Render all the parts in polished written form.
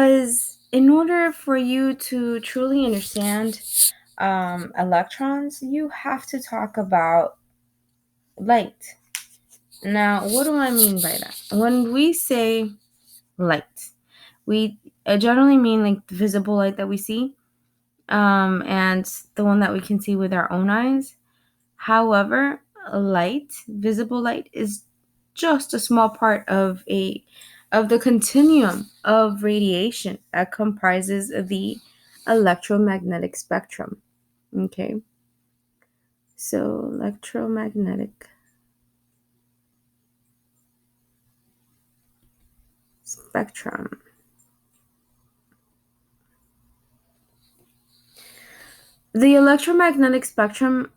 Because in order for you to truly understand electrons, you have to talk about light. Now, what do I mean by that? When we say light, we generally mean like the visible light that we see, and the one that we can see with our own eyes. However, visible light, is just a small part of the continuum of radiation that comprises the electromagnetic spectrum. Okay, so electromagnetic spectrum. The electromagnetic spectrum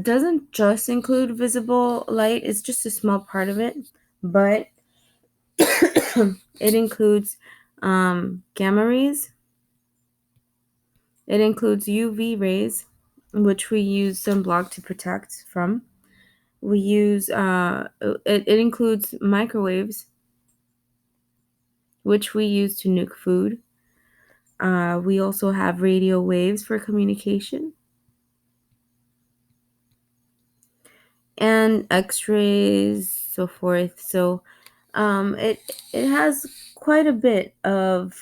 doesn't just include visible light, it's just a small part of it, but it includes gamma rays, it includes UV rays, which we use sunblock to protect from. We use, it includes microwaves, which we use to nuke food. We also have radio waves for communication, and X-rays, so forth. So it has quite a bit of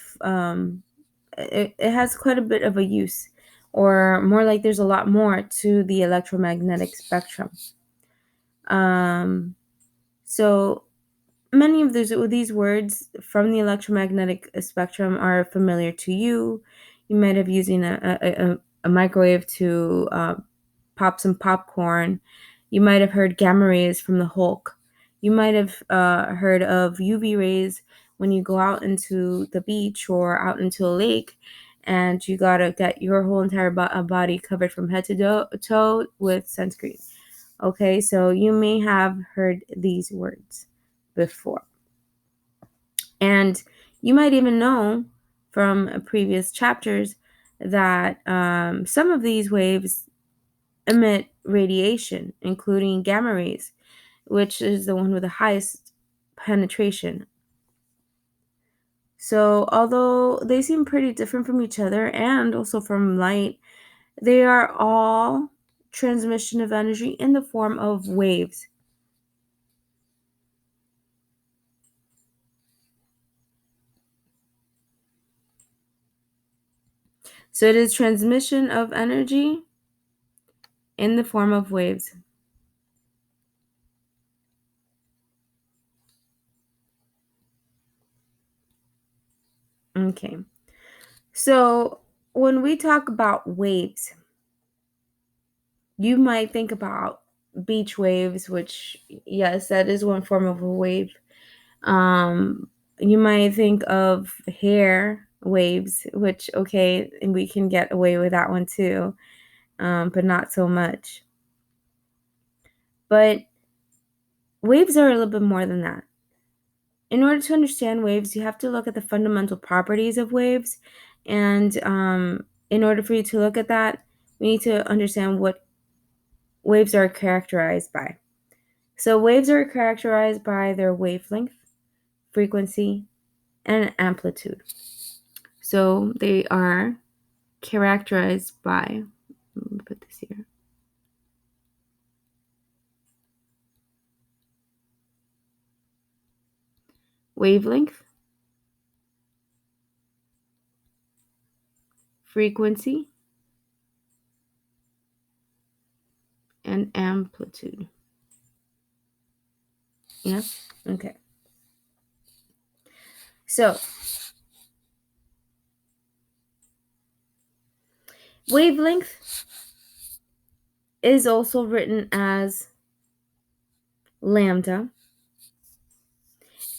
it has quite a bit of a use, or more like there's a lot more to the electromagnetic spectrum. So many of these words from the electromagnetic spectrum are familiar to you. You might have using a microwave to pop some popcorn. You might have heard gamma rays from the Hulk. You might have heard of UV rays when you go out into the beach or out into a lake, and you gotta get your whole entire body covered from head to toe with sunscreen. Okay, so you may have heard these words before. And you might even know from previous chapters that some of these waves emit radiation, including gamma rays, which is the one with the highest penetration. So although they seem pretty different from each other and also from light, they are all transmission of energy in the form of waves. So it is transmission of energy in the form of waves. Okay. So when we talk about waves, you might think about beach waves, which, yes, that is one form of a wave. You might think of hair waves, which, okay, and we can get away with that one too, but not so much. But waves are a little bit more than that. In order to understand waves, you have to look at the fundamental properties of waves. And in order for you to look at that, we need to understand what waves are characterized by. So waves are characterized by their wavelength, frequency, and amplitude. So they are characterized by, let me put this here. Wavelength, frequency, and amplitude. Yeah? Okay. So, wavelength is also written as lambda,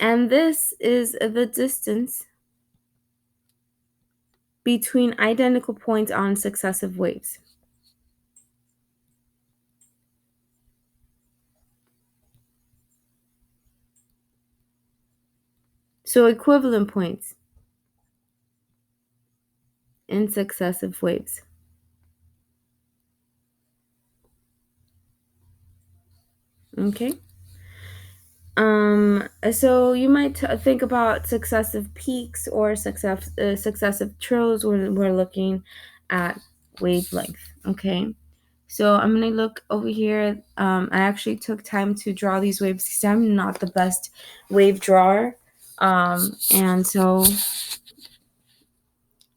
and this is the distance between identical points on successive waves. So equivalent points in successive waves. Okay. So you might think about successive peaks or successive trills when we're looking at wavelength. Okay. So I'm gonna look over here. I actually took time to draw these waves because I'm not the best wave drawer. And so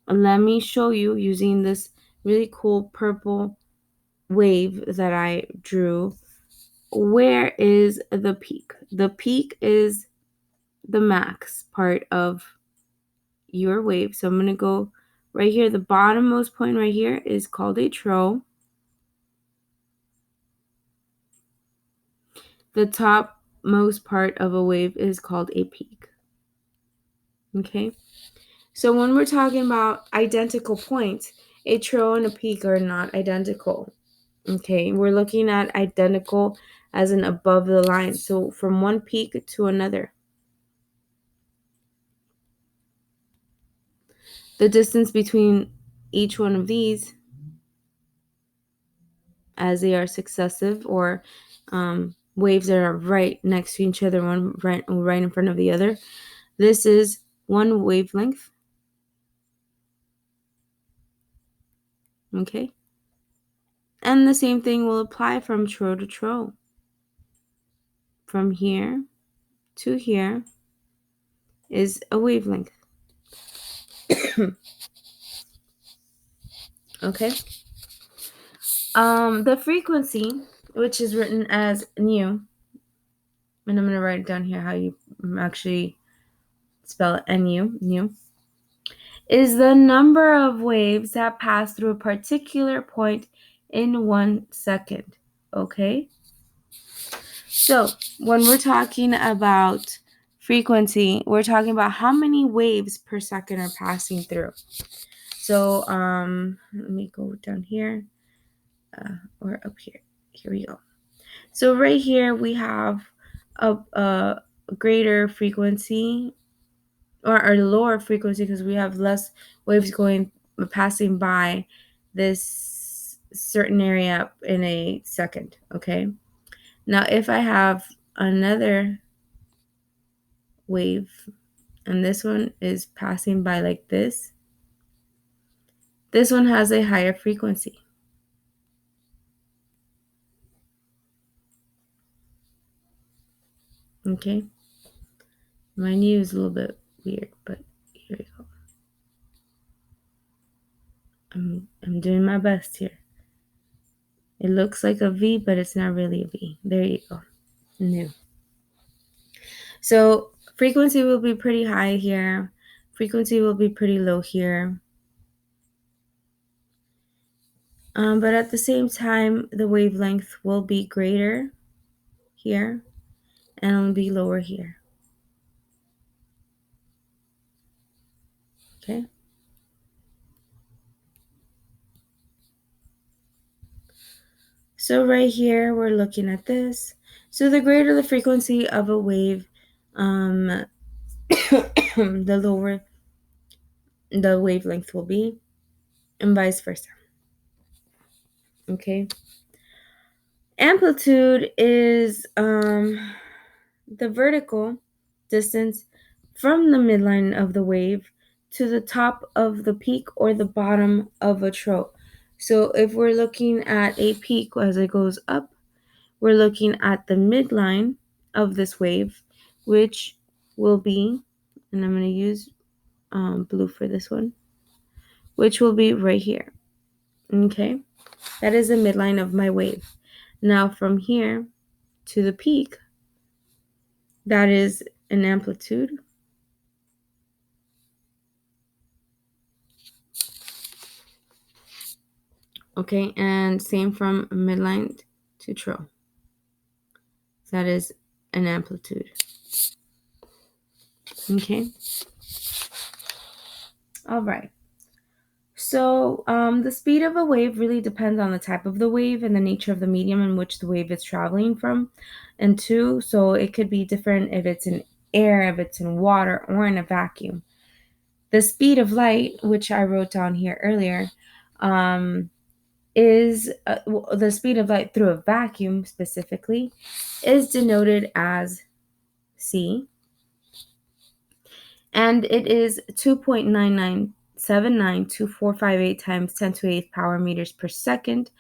let me show you using this really cool purple wave that I drew. Where is the peak? The peak is the max part of your wave. So I'm going to go right here. The bottommost point right here is called a trough. The topmost part of a wave is called a peak. Okay. So when we're talking about identical points, a trough and a peak are not identical. Okay. We're looking at identical as an above the line. So from one peak to another. The distance between each one of these, as they are successive or waves that are right next to each other, one right in front of the other. This is one wavelength. Okay. And the same thing will apply from trough to trough. From here to here is a wavelength. Okay. The frequency, which is written as nu, and I'm going to write it down here how you actually spell it, nu, is the number of waves that pass through a particular point in 1 second. Okay? So, when we're talking about frequency, we're talking about how many waves per second are passing through. So, let me go down here or up here. Here we go. So, right here we have a greater frequency or a lower frequency because we have less waves passing by this certain area in a second. Okay. Now, if I have another wave and this one is passing by like this one has a higher frequency. Okay. My new is a little bit weird, but here we go. I'm doing my best here. It looks like a V, but it's not really a V. There you go. New. So frequency will be pretty high here. Frequency will be pretty low here. But at the same time, the wavelength will be greater here and it'll be lower here. Okay. So right here, we're looking at this. So the greater the frequency of a wave, the lower the wavelength will be, and vice versa. Okay. Amplitude is the vertical distance from the midline of the wave to the top of the peak or the bottom of a trough. So if we're looking at a peak as it goes up, we're looking at the midline of this wave, which will be, and I'm going to use blue for this one, which will be right here. Okay, that is the midline of my wave. Now from here to the peak, that is an amplitude. Okay, and same from midline to trough. That is an amplitude. Okay. All right. So the speed of a wave really depends on the type of the wave and the nature of the medium in which the wave is traveling from and to. So it could be different if it's in air, if it's in water, or in a vacuum. The speed of light, which I wrote down here earlier, is the speed of light through a vacuum specifically is denoted as C. And it is 2.99792458 times 10 to the 8th power meters per second.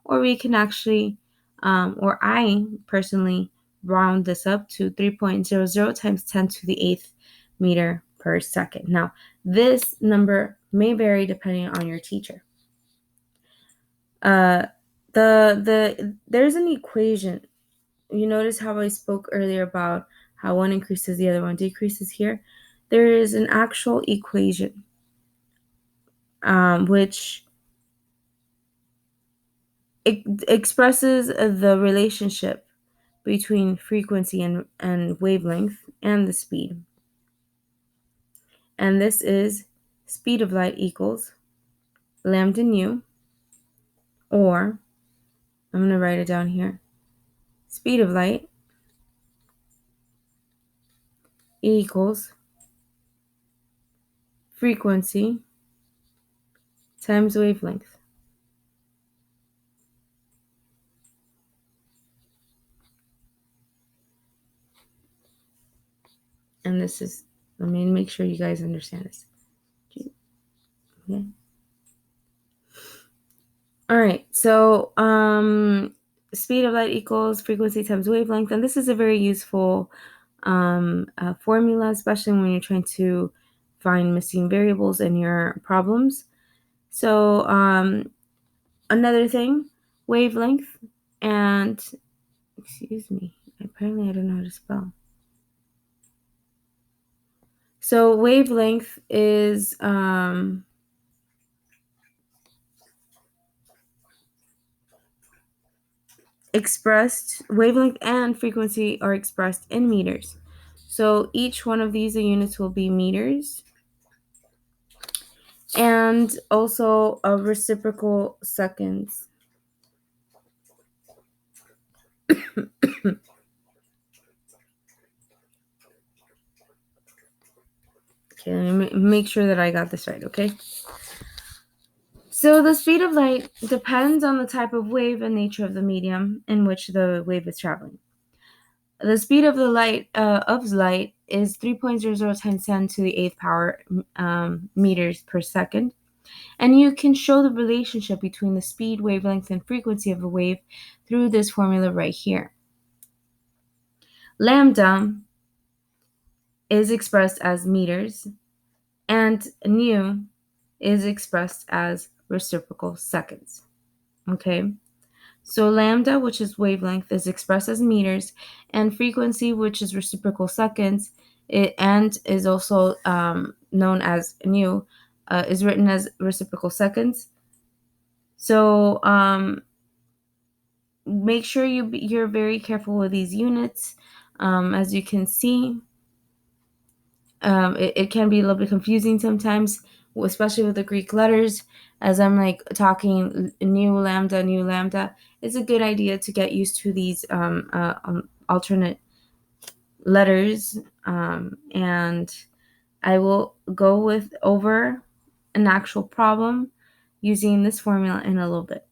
Or we can actually, or I personally round this up to 3.00 times 10 to the 8th meter per second. Now, this number may vary depending on your teacher. There's an equation. You notice how I spoke earlier about how one increases, the other one decreases here? There is an actual equation which expresses the relationship between frequency and wavelength and the speed. And this is speed of light equals lambda nu, or I'm going to write it down here. Speed of light equals frequency times wavelength. And this is, let me make sure you guys understand this. Okay. All right, so speed of light equals frequency times wavelength, and this is a very useful formula, especially when you're trying to find missing variables in your problems. So another thing, wavelength, and excuse me, apparently I don't know how to spell. So wavelength is expressed, wavelength and frequency are expressed in meters. So each one of these units will be meters. And also a reciprocal seconds. Okay, let me make sure that I got this right, okay? So the speed of light depends on the type of wave and nature of the medium in which the wave is traveling. The speed of the light is 3.00 times 10 to the 8th power meters per second. And you can show the relationship between the speed, wavelength, and frequency of a wave through this formula right here. Lambda is expressed as meters, and nu is expressed as reciprocal seconds. Okay, so lambda, which is wavelength, is expressed as meters, and frequency, which is reciprocal seconds, and is also known as nu, is written as reciprocal seconds. So make sure you're very careful with these units. As you can see, it can be a little bit confusing sometimes, especially with the Greek letters. As I'm like talking nu lambda, it's a good idea to get used to these alternate letters. And I will go over an actual problem using this formula in a little bit.